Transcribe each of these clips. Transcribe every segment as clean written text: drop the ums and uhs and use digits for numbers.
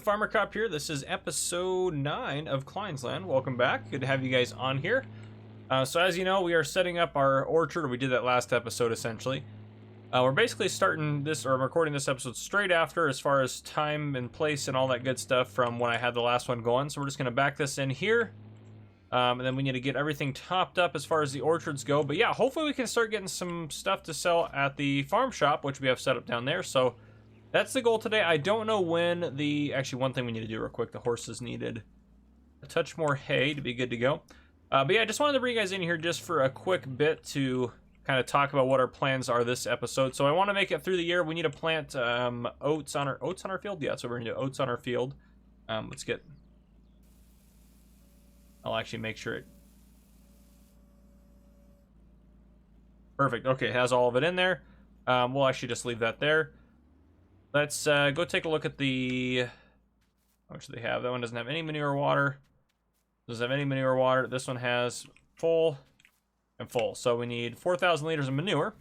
everyone, Farmer Cop here. This is episode 9 of Kleines Land. Welcome back. Good to have you guys on here. So as you know, we are setting up our orchard. We did that last episode, essentially. We're basically starting this, or I'm recording this episode straight after, as far as time and place and all that good stuff from when I had the last one going. So we're just going to back this in here. And then we need to get everything topped up as far as the orchards go. But yeah, hopefully we can start getting some stuff to sell at the farm shop, which we have set up down there. So that's the goal today. I don't know when the... Actually, one thing we need to do real quick. The horses needed a touch more hay to be good to go. But yeah, I just wanted to bring you guys in here just for a quick bit to kind of talk about what our plans are this episode. So I want to make it through the year. We need to plant oats on our field. Yeah, so we're going to do oats on our field. Let's get... I'll actually make sure it... Perfect. Okay, it has all of it in there. We'll actually just leave that there. Let's go take a look at the... How much do they have? That one doesn't have any manure water. Doesn't have any manure water. This one has full and full. So we need 4,000 liters of manure,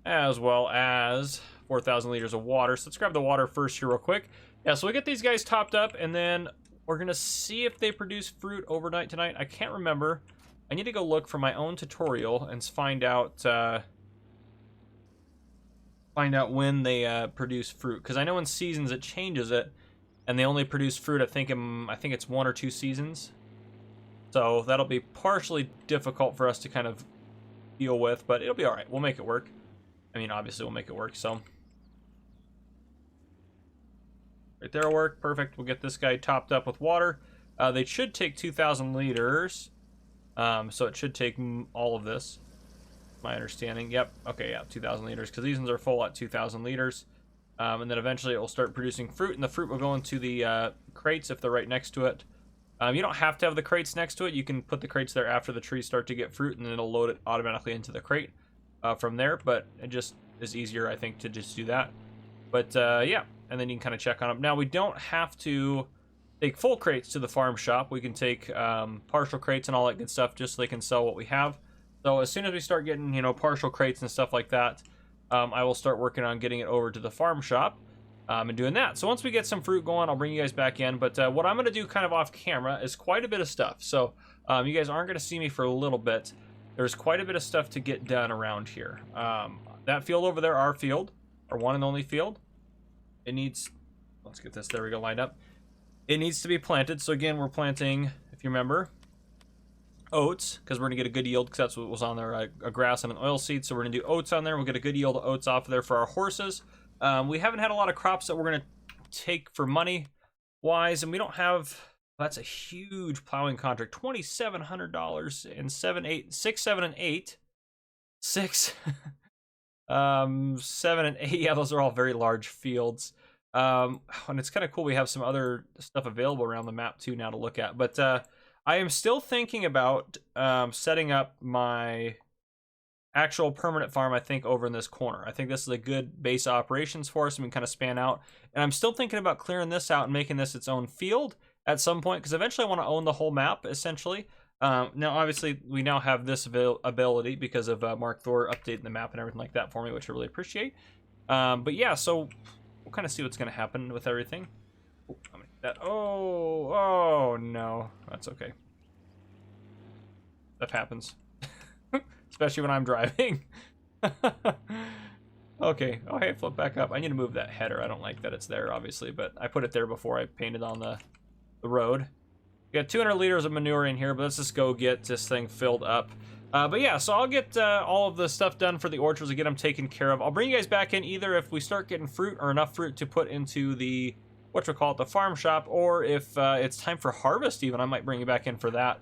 as well as 4,000 liters of water. So let's grab the water first here real quick. Yeah, so we get these guys topped up, and then we're going to see if they produce fruit overnight tonight. I can't remember. I need to go look for my own tutorial and find out when they produce fruit, because I know in seasons it changes it, and they only produce fruit I think it's 1 or 2 seasons. So that'll be partially difficult for us to kind of deal with, but it'll be all right. We'll make it work. I mean, obviously we'll make it work. So right there will work. Perfect. We'll get this guy topped up with water. They should take 2,000 liters, so it should take all of this. My understanding. Yep. Okay, yeah, 2,000 liters, because these ones are full at 2,000 liters. And then eventually it will start producing fruit, and the fruit will go into the crates if they're right next to it. You don't have to have the crates next to it. You can put the crates there after the trees start to get fruit, and then it'll load it automatically into the crate from there. But it just is easier, I think, to just do that. But yeah, and then you can kind of check on them. Now, we don't have to take full crates to the farm shop. We can take partial crates and all that good stuff just so they can sell what we have. So as soon as we start getting, you know, partial crates and stuff like that, I will start working on getting it over to the farm shop and doing that. So once we get some fruit going, I'll bring you guys back in. But what I'm going to do kind of off camera is quite a bit of stuff. So you guys aren't going to see me for a little bit. There's quite a bit of stuff to get done around here. That field over there, our field, our one and only field, it needs... Let's get this, there we go, lined up. It needs to be planted. So again, we're planting, if you remember, oats, because we're going to get a good yield, because that's what was on there, a grass and an oil seed. So we're going to do oats on there. We'll get a good yield of oats off of there for our horses. We haven't had a lot of crops that we're going to take for money wise, and we don't have... That's a huge plowing contract, $2,700 and 6, 7, and 8. 6, 7 and 8. Yeah, those are all very large fields. And it's kind of cool. We have some other stuff available around the map too now to look at. But I am still thinking about setting up my actual permanent farm, I think, over in this corner. I think this is a good base of operations for us, and we can kind of span out. And I'm still thinking about clearing this out and making this its own field at some point, because eventually I want to own the whole map, essentially. Now, obviously, we now have this ability because of Mark Thor updating the map and everything like that for me, which I really appreciate. But yeah, so we'll kind of see what's going to happen with everything. Oh, no. That's okay. That happens. Especially when I'm driving. Okay. Oh, hey, flip back up. I need to move that header. I don't like that it's there, obviously, but I put it there before I painted on the road. We got 200 liters of manure in here, but let's just go get this thing filled up. But yeah, so I'll get all of the stuff done for the orchards and get them taken care of. I'll bring you guys back in either if we start getting fruit or enough fruit to put into the, the farm shop, or if it's time for harvest even, I might bring you back in for that.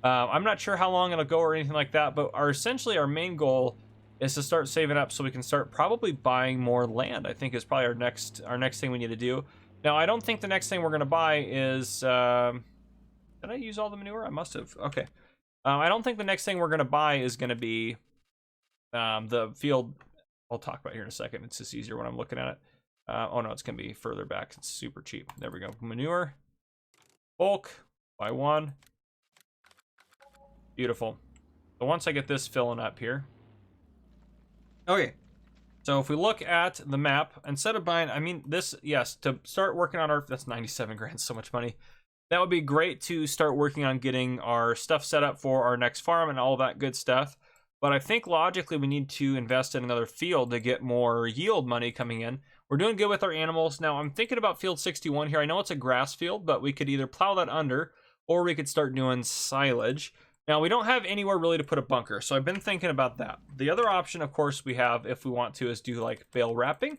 I'm not sure how long it'll go or anything like that, but essentially our main goal is to start saving up so we can start probably buying more land. I think is probably our next thing we need to do. Now, I don't think the next thing we're going to buy is... did I use all the manure? I must have. Okay. I don't think the next thing we're going to buy is going to be the field. I'll talk about it here in a second. It's just easier when I'm looking at it. Oh, no, it's going to be further back. It's super cheap. There we go. Manure. Bulk. Buy 1. Beautiful. So once I get this filling up here. Okay. So if we look at the map, instead of buying, I mean, this, yes, to start working on our, that's 97 grand, so much money. That would be great to start working on getting our stuff set up for our next farm and all that good stuff. But I think logically we need to invest in another field to get more yield money coming in. We're doing good with our animals. Now I'm thinking about field 61 here. I know it's a grass field, but we could either plow that under or we could start doing silage. Now, we don't have anywhere really to put a bunker, so I've been thinking about that. The other option, of course, we have, if we want to, is do like bale wrapping.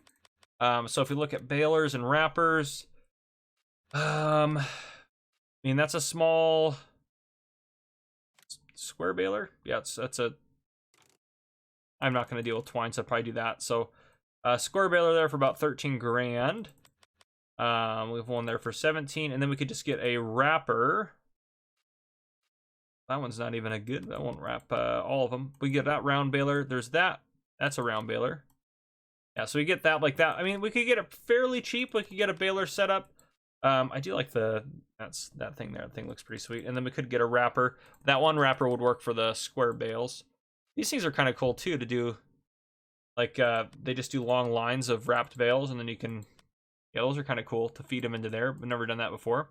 So if we look at balers and wrappers, I mean, that's a small square baler. Yeah, that's a, I'm not going to deal with twine, so I'll probably do that. So square baler there for about 13 grand. We have one there for 17, and then we could just get a wrapper. That one's not even a good, that won't wrap all of them. We get that round baler. There's that. That's a round baler. Yeah, so we get that like that. I mean, we could get it fairly cheap. We could get a baler set up. I do like that thing there. That thing looks pretty sweet. And then we could get a wrapper. That one wrapper would work for the square bales. These things are kind of cool too to do. Like, they just do long lines of wrapped bales, and then you can, yeah, those are kind of cool to feed them into there. I've never done that before.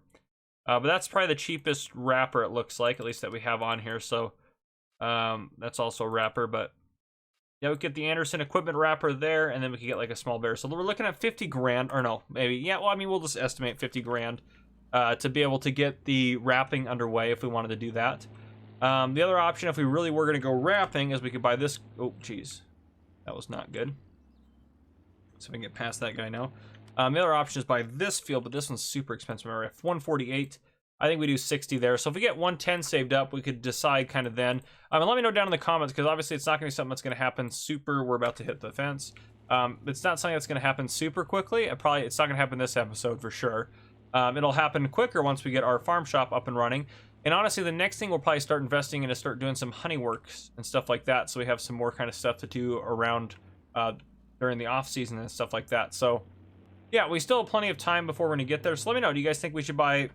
But that's probably the cheapest wrapper, it looks like, at least that we have on here. So that's also a wrapper. But yeah, we get the Anderson equipment wrapper there, and then we could get like a small bear. So we're looking at 50 grand, or no, maybe. Yeah, well, I mean, we'll just estimate 50 grand to be able to get the wrapping underway if we wanted to do that. The other option, if we really were going to go wrapping, is we could buy this. Oh, geez. That was not good. So we can get past that guy now. The other option is buy this field, but this one's super expensive. Remember, if 148, I think we do 60 there. So if we get 110 saved up, we could decide kind of then. And let me know down in the comments, because obviously it's not going to be something that's going to happen super. We're about to hit the fence. It's not something that's going to happen super quickly. It's not going to happen this episode for sure. It'll happen quicker once we get our farm shop up and running. And honestly, the next thing we'll probably start investing in is start doing some honey works and stuff like that. So we have some more kind of stuff to do around during the off season and stuff like that. So yeah, we still have plenty of time before we're gonna get there. So let me know, do you guys think we should buy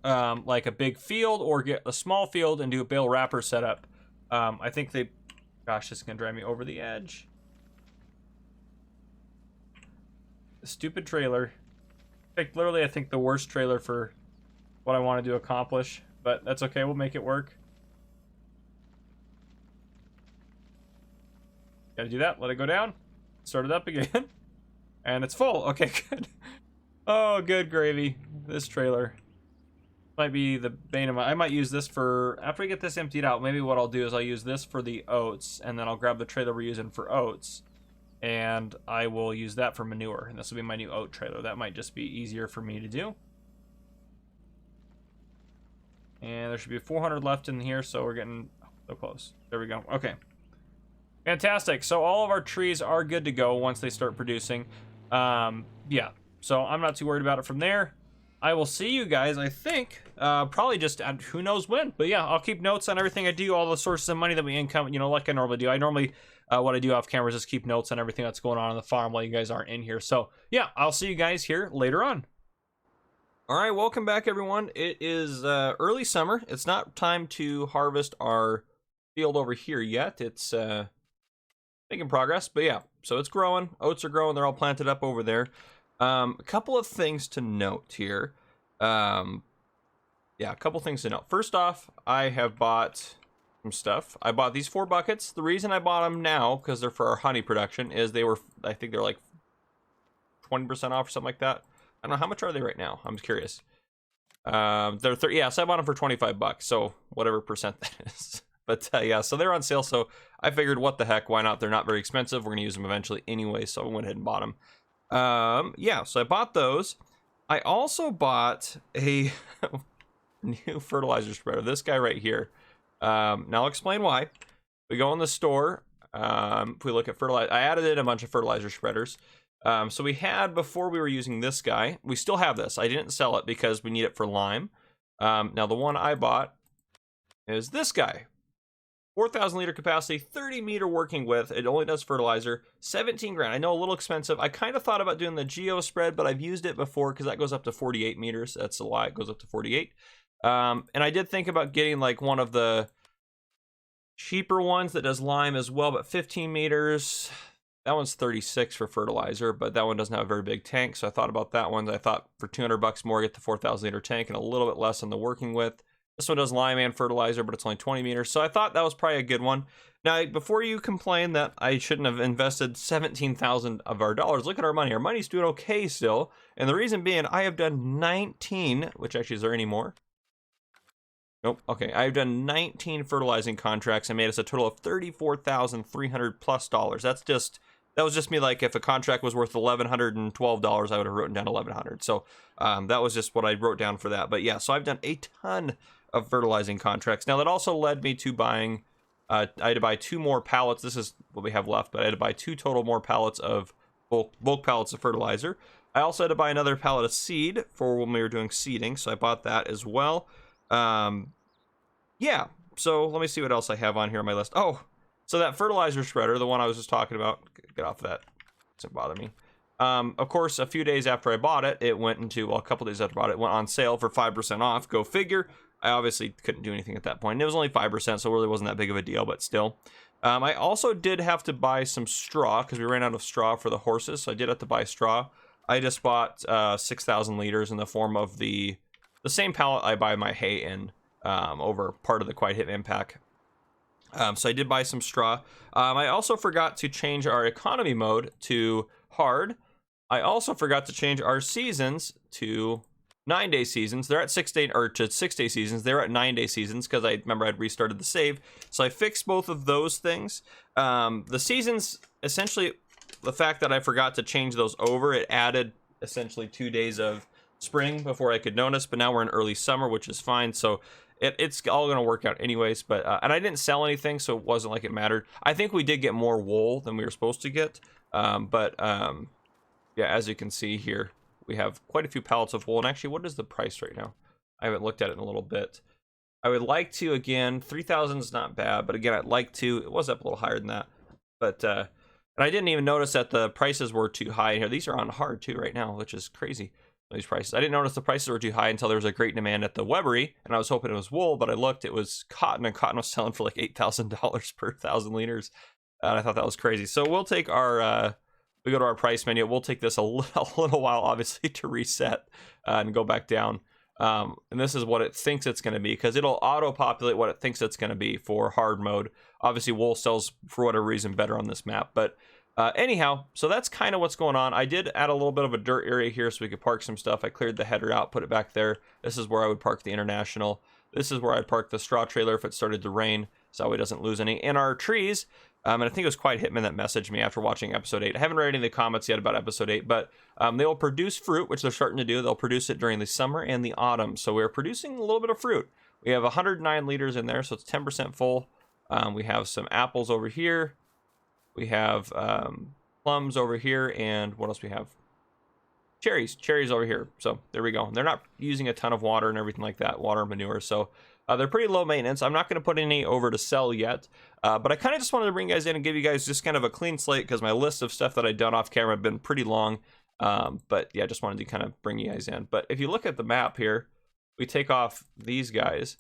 like a big field or get a small field and do a bale wrapper setup? I think gosh, this is gonna drive me over the edge. The stupid trailer. Like, literally, I think the worst trailer for what I wanted to accomplish, but that's okay, we'll make it work. Gotta do that, let it go down, start it up again. And it's full. Okay, good. Oh, good gravy. This trailer might be the bane of my... I might use this for... After we get this emptied out, maybe what I'll do is I'll use this for the oats, and then I'll grab the trailer we're using for oats, and I will use that for manure. And this will be my new oat trailer. That might just be easier for me to do. And there should be 400 left in here, so we're getting so close. There we go. Okay. Fantastic. So all of our trees are good to go once they start producing. Yeah, so I'm not too worried about it from there. I will see you guys, I think, probably just at who knows when. But yeah, I'll keep notes on everything I do, all the sources of money that we income, you know, like I normally do. I normally, what I do off camera is just keep notes on everything that's going on the farm while you guys aren't in here. So yeah, I'll see you guys here later on. All right, welcome back, everyone. It is early summer. It's not time to harvest our field over here yet. It's making progress, but yeah, so it's growing. Oats are growing. They're all planted up over there. A couple of things to note here. Yeah, a couple things to note. First off, I have bought some stuff. I bought these 4 buckets. The reason I bought them now, because they're for our honey production, is they were, I think they're like 20% off or something like that. I don't know, how much are they right now? I'm curious. They're yeah, so I bought them for 25 bucks, so whatever percent that is. But yeah, so they're on sale, so I figured, what the heck, why not? They're not very expensive. We're going to use them eventually anyway, so I went ahead and bought them. Yeah, so I bought those. I also bought a new fertilizer spreader, this guy right here. Now I'll explain why. We go in the store, if we look at fertilizer, I added in a bunch of fertilizer spreaders. So we had, before we were using this guy, we still have this. I didn't sell it because we need it for lime. Now the one I bought is this guy. 4,000 liter capacity, 30 meter working width. It only does fertilizer, 17 grand. I know, a little expensive. I kind of thought about doing the Geo spread, but I've used it before because that goes up to 48 meters. That's a lie, it goes up to 48. And I did think about getting like one of the cheaper ones that does lime as well, but 15 meters, That one's 36 for fertilizer, but that one doesn't have a very big tank, so I thought about that one. I thought for 200 bucks more, get the 4,000 liter tank and a little bit less on the working with. This one does lineman fertilizer, but it's only 20 meters, so I thought that was probably a good one. Now, before you complain that I shouldn't have invested 17,000 of our dollars, look at our money. Our money's doing okay still, and the reason being, I have done 19, which actually, is there any more? Nope. Okay, I've done 19 fertilizing contracts and made us a total of $34,300 plus dollars. That was just me. Like, if a contract was worth $1,112, I would have written down 1,100. So that was just what I wrote down for that. But yeah, so I've done a ton of fertilizing contracts. Now that also led me to buying. I had to buy 2 more pallets. This is what we have left, but I had to buy 2 total more pallets of bulk pallets of fertilizer. I also had to buy another pallet of seed for when we were doing seeding, so I bought that as well. Yeah, so let me see what else I have on here on my list. Oh, so that fertilizer spreader, the one I was just talking about, get off of that, doesn't bother me. Of course, a few days after I bought it, it went into, well, a couple days after I bought it, it went on sale for 5% off. Go figure. I obviously couldn't do anything at that point. And it was only 5%, so it really wasn't that big of a deal, but still. I also did have to buy some straw because we ran out of straw for the horses, so I did have to buy straw. I just bought 6,000 liters in the form of the same pallet I buy my hay in over part of the Quiet Hitman pack. So I did buy some straw. I also forgot to change our economy mode to hard. I also forgot to change our seasons to 9-day seasons. They're at 6-day or to 6-day seasons. They're at 9-day seasons because I remember I'd restarted the save. So I fixed both of those things. The seasons, essentially, the fact that I forgot to change those over, it added essentially 2 days of spring before I could notice. But now we're in early summer, which is fine. So it's all going to work out anyways. But and I didn't sell anything, so it wasn't like it mattered. I think we did get more wool than we were supposed to get. Yeah, as you can see here, we have quite a few pallets of wool. And actually, what is the price right now? I haven't looked at it in a little bit. I would like to, again, 3,000 is not bad, but again, I'd like to, it was up a little higher than that. But, and I didn't even notice that the prices were too high here. These are on hard too right now, which is crazy, these prices. I didn't notice the prices were too high until there was a great demand at the Webery, and I was hoping it was wool, but I looked, it was cotton, and cotton was selling for like $8,000 per 1,000 liters. And I thought that was crazy. So we'll take our, we go to our price menu. We'll take this a little while, obviously, to reset and go back down. And this is what it thinks it's going to be, because it'll auto-populate what it thinks it's going to be for hard mode. Obviously, wool sells, for whatever reason, better on this map. But anyhow, so that's kind of what's going on. I did add a little bit of a dirt area here so we could park some stuff. I cleared the header out, put it back there. This is where I would park the International. This is where I'd park the straw trailer if it started to rain, so it doesn't lose any. And our trees, and I think it was Quiet Hitman that messaged me after watching episode 8. I haven't read any of the comments yet about episode 8, but they will produce fruit, which they're starting to do. They'll produce it during the summer and the autumn. So we're producing a little bit of fruit. We have 109 liters in there, so it's 10% full. We have some apples over here. We have plums over here, and what else we have? Cherries over here. So there we go. And they're not using a ton of water and everything like that, water and manure. So they're pretty low maintenance. I'm not going to put any over to sell yet, but I kind of just wanted to bring you guys in and give you guys just kind of a clean slate, because my list of stuff that I've done off camera have been pretty long. But yeah, just wanted to kind of bring you guys in. But if you look at the map here, we take off these guys.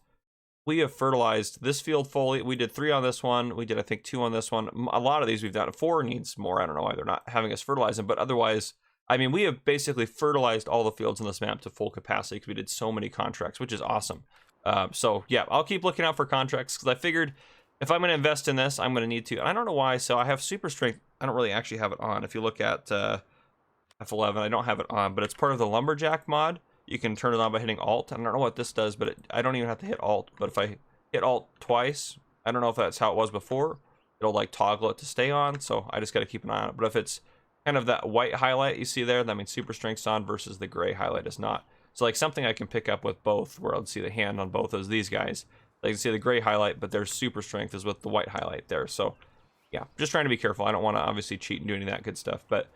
We have fertilized this field fully. We did 3 on this one. We did, I think, 2 on this one. A lot of these we've done. 4 needs more. I don't know why they're not having us fertilize them, but otherwise, I mean, we have basically fertilized all the fields in this map to full capacity because we did so many contracts, which is awesome. So yeah, I'll keep looking out for contracts, because I figured if I'm going to invest in this, I'm going to need to. And I don't know why. So I have super strength. I don't really actually have it on. If you look at F11, I don't have it on, but it's part of the lumberjack mod. You can turn it on by hitting Alt. I don't know what this does, but I don't even have to hit Alt. But if I hit Alt twice, I don't know if that's how it was before. It'll like toggle it to stay on. So I just got to keep an eye on it. But if it's kind of that white highlight you see there, that means super strength's on, versus the gray highlight is not. So like something I can pick up with both, where I'll see the hand on both as these guys. Like you can see the gray highlight, but their super strength is with the white highlight there. So yeah, just trying to be careful. I don't want to obviously cheat and do any of that good stuff, but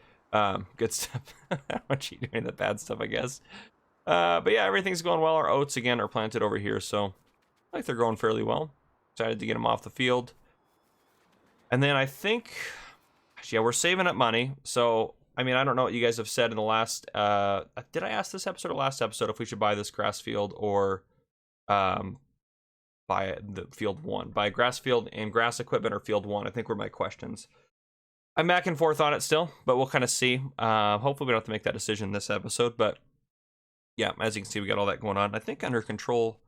good stuff. I don't want to cheat doing the bad stuff, I guess. But yeah, everything's going well. Our oats again are planted over here, so I think they're going fairly well. Excited to get them off the field. And then I think, yeah, we're saving up money. So I mean, I don't know what you guys have said in the last, did I ask this episode or last episode if we should buy this grass field or buy the field 1? Buy grass field and grass equipment or field 1, I think were my questions. I'm back and forth on it still, but we'll kind of see. Hopefully we don't have to make that decision this episode, but yeah, as you can see, we got all that going on. I think under control,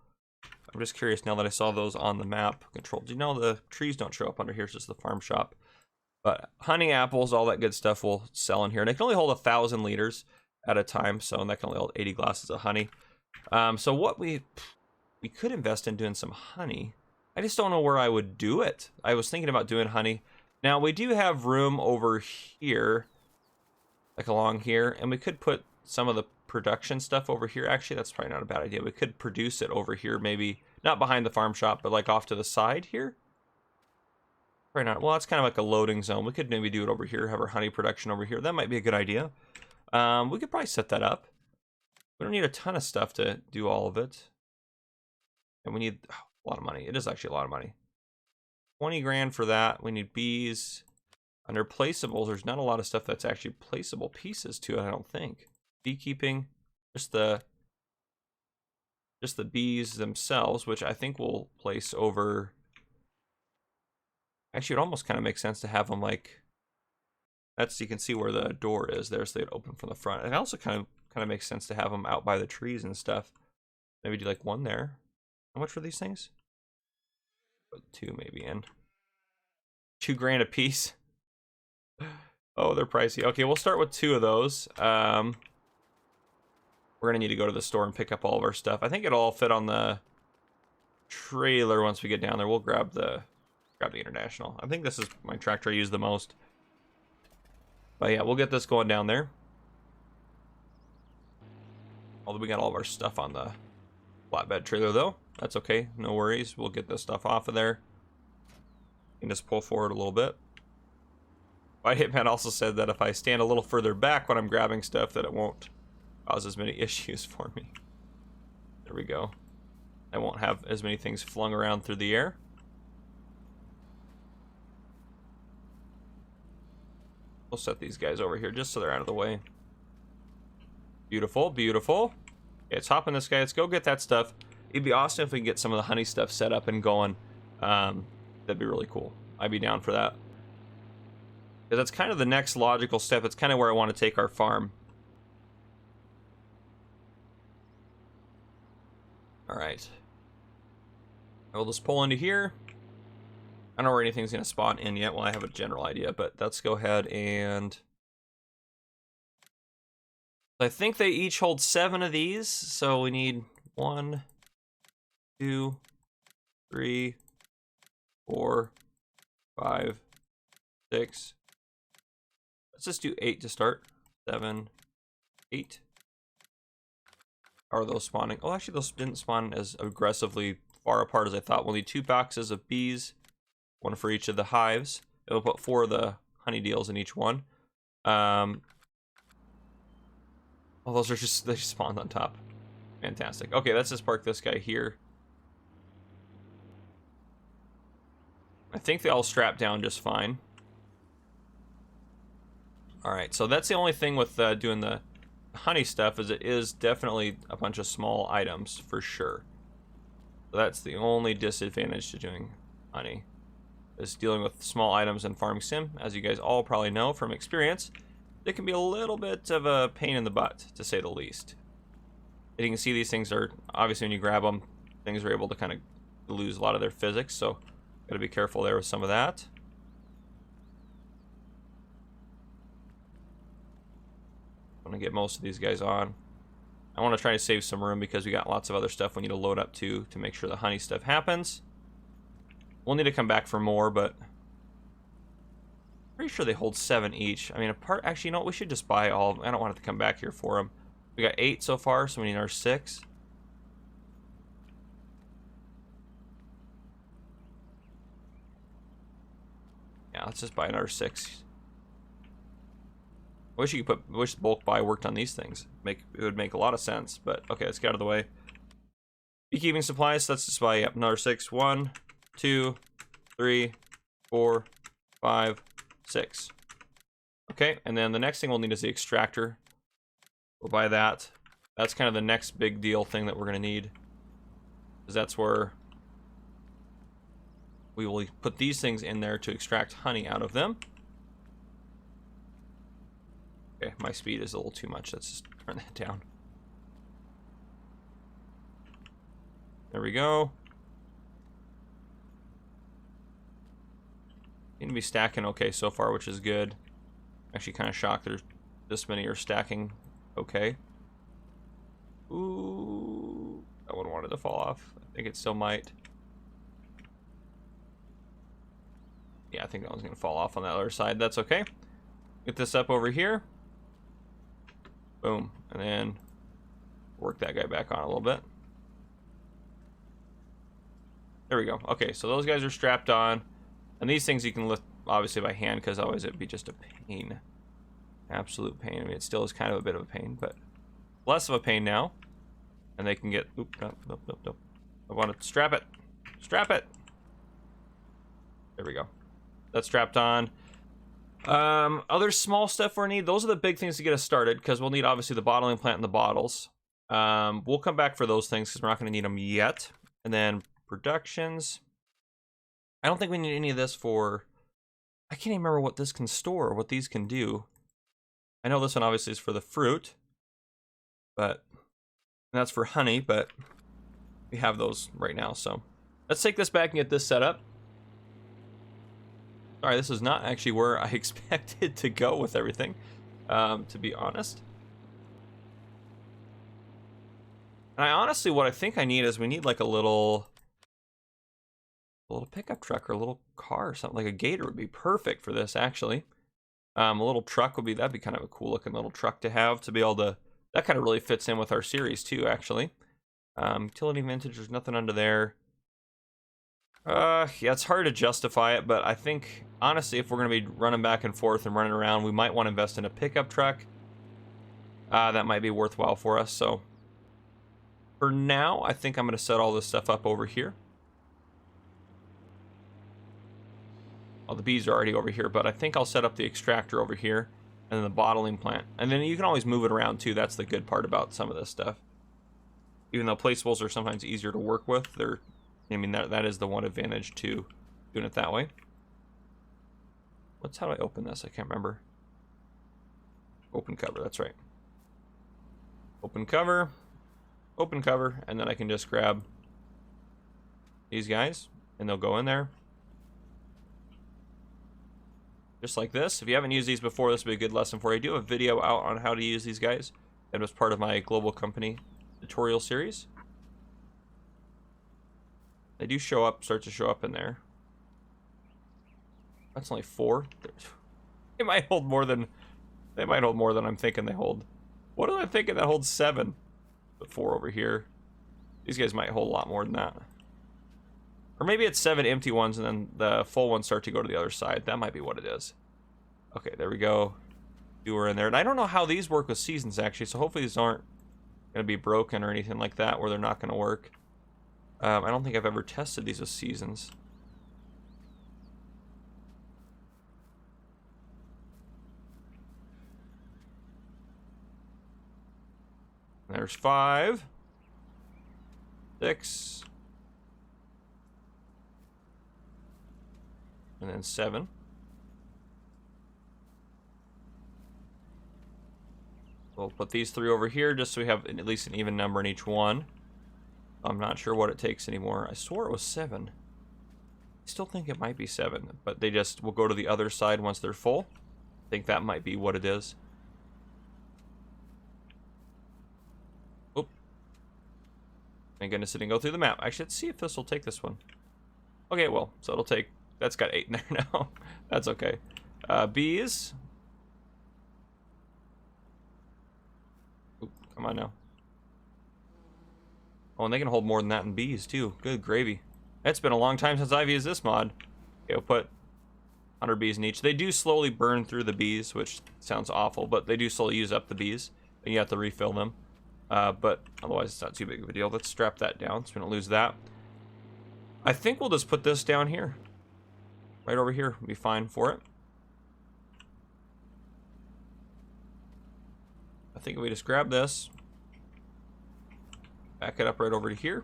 I'm just curious now that I saw those on the map. Control, do you know the trees don't show up under here? It's just the farm shop. But honey, apples, all that good stuff will sell in here. And it can only hold 1,000 liters at a time, so that can only hold 80 glasses of honey. So what we could invest in doing some honey. I just don't know where I would do it. I was thinking about doing honey. Now, we do have room over here, like along here, and we could put some of the production stuff over here. Actually, that's probably not a bad idea. We could produce it over here, maybe not behind the farm shop, but like off to the side here. Probably not. Well, it's kind of like a loading zone. We could maybe do it over here, have our honey production over here. That might be a good idea. We could probably set that up. We don't need a ton of stuff to do all of it. And we need a lot of money. It is actually a lot of money. 20 grand for that. We need bees. Under placeables, there's not a lot of stuff that's actually placeable pieces to it, I don't think. Beekeeping, just the bees themselves, which I think we'll place over. Actually, it almost kind of makes sense to have them like, that's, you can see where the door is there, so they'd open from the front. It also kind of makes sense to have them out by the trees and stuff. Maybe do like one there. How much for these things? Put 2 maybe in. 2 grand a piece. Oh, they're pricey. Okay, we'll start with 2 of those. We're gonna need to go to the store and pick up all of our stuff. I think it'll all fit on the trailer once we get down there. We'll grab the International. I think this is my tractor I use the most. But yeah, we'll get this going down there. Although we got all of our stuff on the flatbed trailer though. That's okay, no worries. We'll get this stuff off of there. And just pull forward a little bit. My hitman also said that if I stand a little further back when I'm grabbing stuff, that it won't cause as many issues for me. There we go. I won't have as many things flung around through the air. We'll set these guys over here just so they're out of the way. Beautiful, beautiful. Okay, let's hop in this guy. Let's go get that stuff. It'd be awesome if we can get some of the honey stuff set up and going. That'd be really cool. I'd be down for that. Because that's kind of the next logical step. It's kind of where I want to take our farm. Alright. I will just pull into here. I don't know where anything's going to spawn in yet. Well, I have a general idea, but let's go ahead and... I think they each hold 7 of these, so we need 1, 2, 3, 4, 5, 6. Let's just do 8 to start. 7, 8. How are those spawning? Oh, actually, those didn't spawn as aggressively far apart as I thought. We'll need 2 boxes of bees, 1 for each of the hives. And we'll put 4 of the honey deals in each one. Oh, those are just, they spawned on top. Fantastic. Okay, let's just park this guy here. I think they all strap down just fine. Alright, so that's the only thing with doing the honey stuff, is it is definitely a bunch of small items, for sure. So that's the only disadvantage to doing honey, is dealing with small items in Farm Sim. As you guys all probably know from experience, it can be a little bit of a pain in the butt, to say the least. And you can see these things are, obviously when you grab them, things are able to kind of lose a lot of their physics, so gotta be careful there with some of that. I'm gonna get most of these guys on. I want to try to save some room because we got lots of other stuff we need to load up to make sure the honey stuff happens. We'll need to come back for more, but pretty sure they hold 7 each. I mean, actually, you know what? We should just buy all of them. I don't want to come back here for them. We got 8 so far, so we need our 6. Yeah, let's just buy another 6. I wish you could put, wish bulk buy worked on these things. It would make a lot of sense, but okay, let's get out of the way. Beekeeping supplies, so let's just buy another 6. 1, 2, 3, 4, 5, 6. Okay, and then the next thing we'll need is the extractor. We'll buy that. That's kind of the next big deal thing that we're gonna need, because that's where we will put these things in there to extract honey out of them. Okay, my speed is a little too much. Let's just turn that down. There we go. Seem to be stacking okay so far, which is good. Actually kind of shocked there's this many are stacking okay. Ooh, that one wanted to fall off. I think it still might. Yeah, I think that one's gonna fall off on that other side. That's okay. Get this up over here. Boom, and then work that guy back on a little bit. There we go. Okay, so those guys are strapped on. And these things you can lift, obviously, by hand, because otherwise it'd be just a pain. Absolute pain. I mean, it still is kind of a bit of a pain, but less of a pain now. And they can get... Oop, nope. I want to strap it. Strap it! There we go. That's strapped on. Other small stuff we need. Those are the big things to get us started, because we'll need, obviously, the bottling plant and the bottles. We'll come back for those things, because we're not going to need them yet. And then productions... I don't think we need any of this for... I can't even remember what this can store, what these can do. I know this one obviously is for the fruit, but and that's for honey, but we have those right now, so let's take this back and get this set up. Sorry, this is not actually where I expected to go with everything, to be honest. And I honestly, what I think I need is we need like a little pickup truck or a little car or something. Like a gator would be perfect for this, actually. A little truck would be, that'd be kind of a cool looking little truck to have, to be able to, that kind of really fits in with our series too, actually. Utility vintage, there's nothing under there. Yeah, it's hard to justify it, but I think, honestly, if we're going to be running back and forth and running around, we might want to invest in a pickup truck. That might be worthwhile for us, so. For now, I think I'm going to set all this stuff up over here. Oh, the bees are already over here, but I think I'll set up the extractor over here and then the bottling plant. And then you can always move it around too. That's the good part about some of this stuff. Even though placeables are sometimes easier to work with, I mean, that is the one advantage to doing it that way. How do I open this? I can't remember. Open cover, that's right. Open cover, and then I can just grab these guys and they'll go in there. Just like this. If you haven't used these before, this would be a good lesson for you. I do have a video out on how to use these guys. It was part of my global company tutorial series. They do start to show up in there. That's only 4. They might hold more than I'm thinking they hold. What am I thinking that holds 7? Put 4 over here. These guys might hold a lot more than that. Or maybe it's 7 empty ones and then the full ones start to go to the other side. That might be what it is. Okay, there we go. We're in there. And I don't know how these work with seasons, actually, so hopefully these aren't going to be broken or anything like that where they're not going to work. I don't think I've ever tested these with seasons. There's 5. 6. And then 7. We'll put these 3 over here just so we have at least an even number in each one. I'm not sure what it takes anymore. I swore it was 7. I still think it might be 7, but they just will go to the other side once they're full. I think that might be what it is. Oop. Thank goodness it didn't go through the map. Actually, let's see if this will take this one. Okay, well, so it'll take... That's got 8 in there now. That's okay. Bees. Oop, come on now. Oh, and they can hold more than that in bees, too. Good gravy. It's been a long time since I've used this mod. Okay, we'll put 100 bees in each. They do slowly burn through the bees, which sounds awful, but they do slowly use up the bees, and you have to refill them. But otherwise, it's not too big of a deal. Let's strap that down so we don't lose that. I think we'll just put this down here. Right over here will be fine for it. I think if we just grab this, back it up right over to here,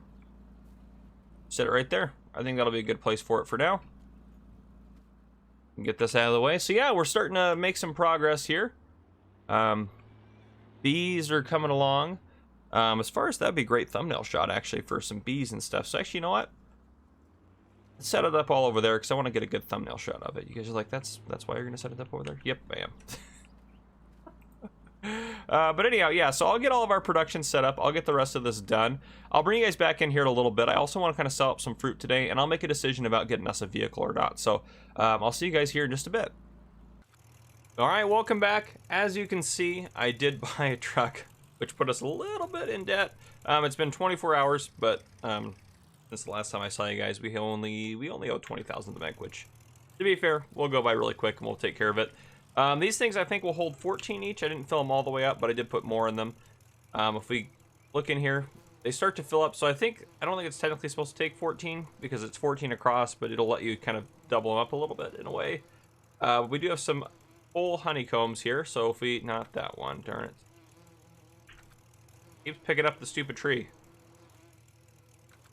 set it right there. I think that'll be a good place for it for now. Get this out of the way. So yeah, we're starting to make some progress here. Bees are coming along. As far as that'd be a great thumbnail shot actually for some bees and stuff. So actually, you know what? Let's set it up all over there because I want to get a good thumbnail shot of it. You guys are like, that's why you're gonna set it up over there? Yep, I am. But anyhow, yeah, so I'll get all of our production set up. I'll get the rest of this done. I'll bring you guys back in here in a little bit. I also want to kind of sell up some fruit today, and I'll make a decision about getting us a vehicle or not. So I'll see you guys here in just a bit. All right, welcome back. As you can see, I did buy a truck, which put us a little bit in debt. It's been 24 hours, but since the last time I saw you guys, we only owe 20,000 to the bank, which, to be fair, we'll go by really quick and we'll take care of it. These things I think will hold 14 each. I didn't fill them all the way up, but I did put more in them. If we look in here, they start to fill up. So I don't think it's technically supposed to take 14 because it's 14 across, but it'll let you kind of double them up a little bit in a way. We do have some full honeycombs here. So if we, not that one, darn it. Keeps picking up the stupid tree.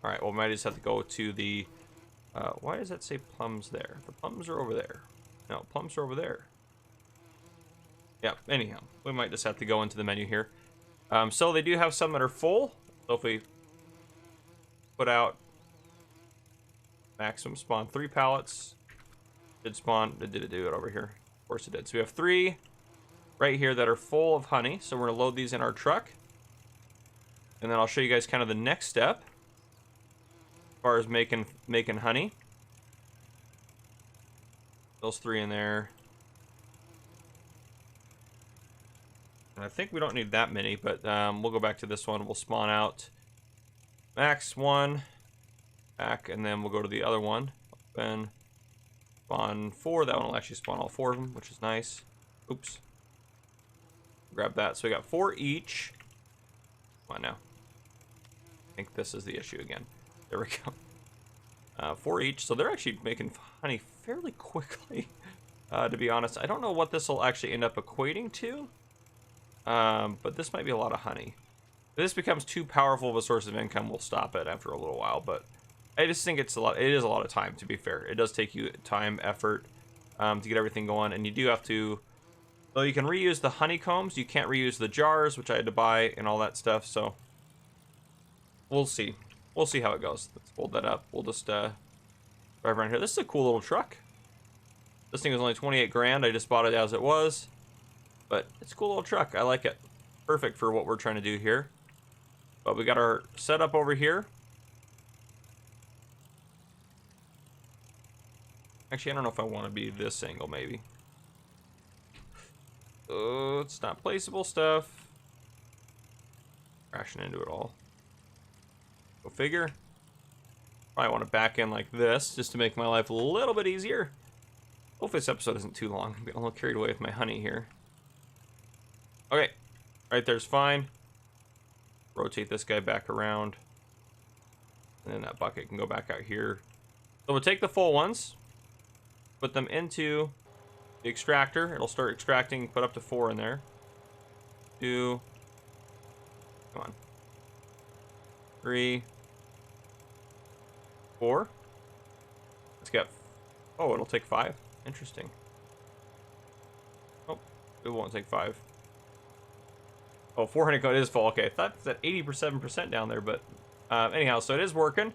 All right, well, we might just have to go to the, why does that say plums there? The plums are over there. No, plums are over there. Yeah, anyhow, we might just have to go into the menu here. So they do have some that are full. So if we put out maximum spawn 3 pallets, did it do it over here? Of course it did. So we have 3 right here that are full of honey. So we're gonna load these in our truck. And then I'll show you guys kind of the next step as far as making honey. Those 3 in there. And I think we don't need that many, but we'll go back to this one. We'll spawn out max 1 back, and then we'll go to the other one. Then spawn 4. That one will actually spawn all 4 of them, which is nice. Oops. Grab that. So we got 4 each. Come on now. I think this is the issue again. There we go. 4 each. So they're actually making honey fairly quickly, to be honest. I don't know what this will actually end up equating to. But this might be a lot of honey. If this becomes too powerful of a source of income, we'll stop it after a little while. But I just think it's a lot. It is a lot of time, to be fair. It does take you time, effort, to get everything going, and you do have to. Though you can reuse the honeycombs, you can't reuse the jars, which I had to buy and all that stuff. So we'll see. We'll see how it goes. Let's fold that up. We'll just drive around here. This is a cool little truck. This thing was only 28 grand. I just bought it as it was. But it's a cool little truck. I like it. Perfect for what we're trying to do here. But we got our setup over here. Actually, I don't know if I want to be this angle, maybe. Oh, it's not placeable stuff. Crashing into it all. Go figure. Probably want to back in like this, just to make my life a little bit easier. Hopefully this episode isn't too long. I'm getting a little carried away with my honey here. Okay, right there's fine. Rotate this guy back around. And then that bucket can go back out here. So we'll take the full ones, put them into the extractor. It'll start extracting, put up to 4 in there. 2, come on. 3, 4. Let's get, oh, it'll take 5. Interesting. Oh, it won't take 5. Oh, 400 code is full. Okay, I thought it's at 87% down there, but anyhow, so it is working.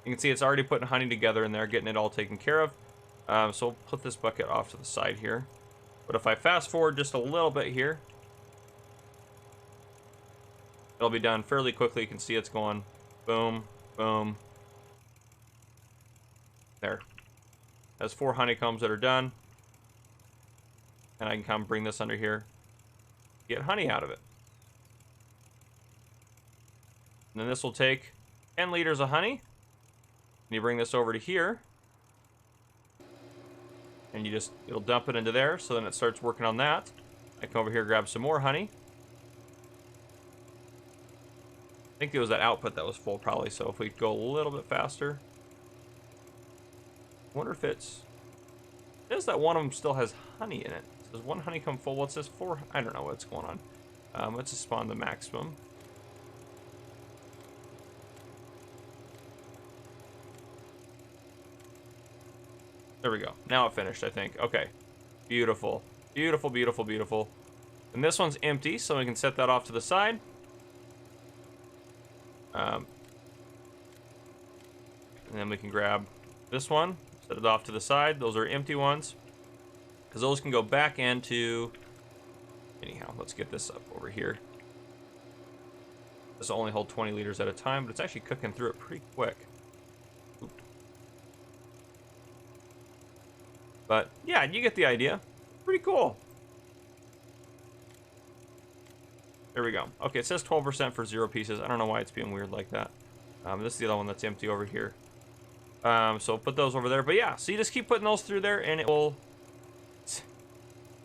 You can see it's already putting honey together in there, getting it all taken care of. So we'll put this bucket off to the side here. But if I fast forward just a little bit here, it'll be done fairly quickly. You can see it's going boom, boom. There. That's 4 honeycombs that are done. And I can come bring this under here, get honey out of it. And then this will take 10 liters of honey. And you bring this over to here. And it'll dump it into there. So then it starts working on that. I come over here, grab some more honey. I think it was that output that was full probably. So if we go a little bit faster. I wonder if it says that one of them still has honey in it. Does 1 honeycomb full? What's this for? I don't know what's going on. Let's just spawn the maximum. There we go. Now it finished, I think. Okay. Beautiful. Beautiful, beautiful, beautiful. And this one's empty, so we can set that off to the side. And then we can grab this one, set it off to the side. Those are empty ones, because those can go back into... Anyhow, let's get this up over here. This will only hold 20 liters at a time, but it's actually cooking through it pretty quick. Oop. But yeah, you get the idea. Pretty cool. There we go. Okay, it says 12% for 0 pieces. I don't know why it's being weird like that. This is the other one that's empty over here. So put those over there. But yeah, so you just keep putting those through there, and it will... It's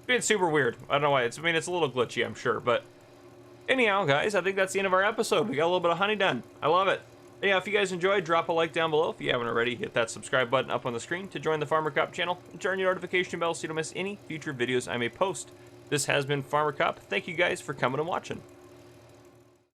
being super weird. I don't know why. I mean, it's a little glitchy, I'm sure. But anyhow, guys, I think that's the end of our episode. We got a little bit of honey done. I love it. Yeah, if you guys enjoyed, drop a like down below. If you haven't already, hit that subscribe button up on the screen to join the Farmer Cop channel and turn your notification bell so you don't miss any future videos I may post. This has been Farmer Cop. Thank you guys for coming and watching.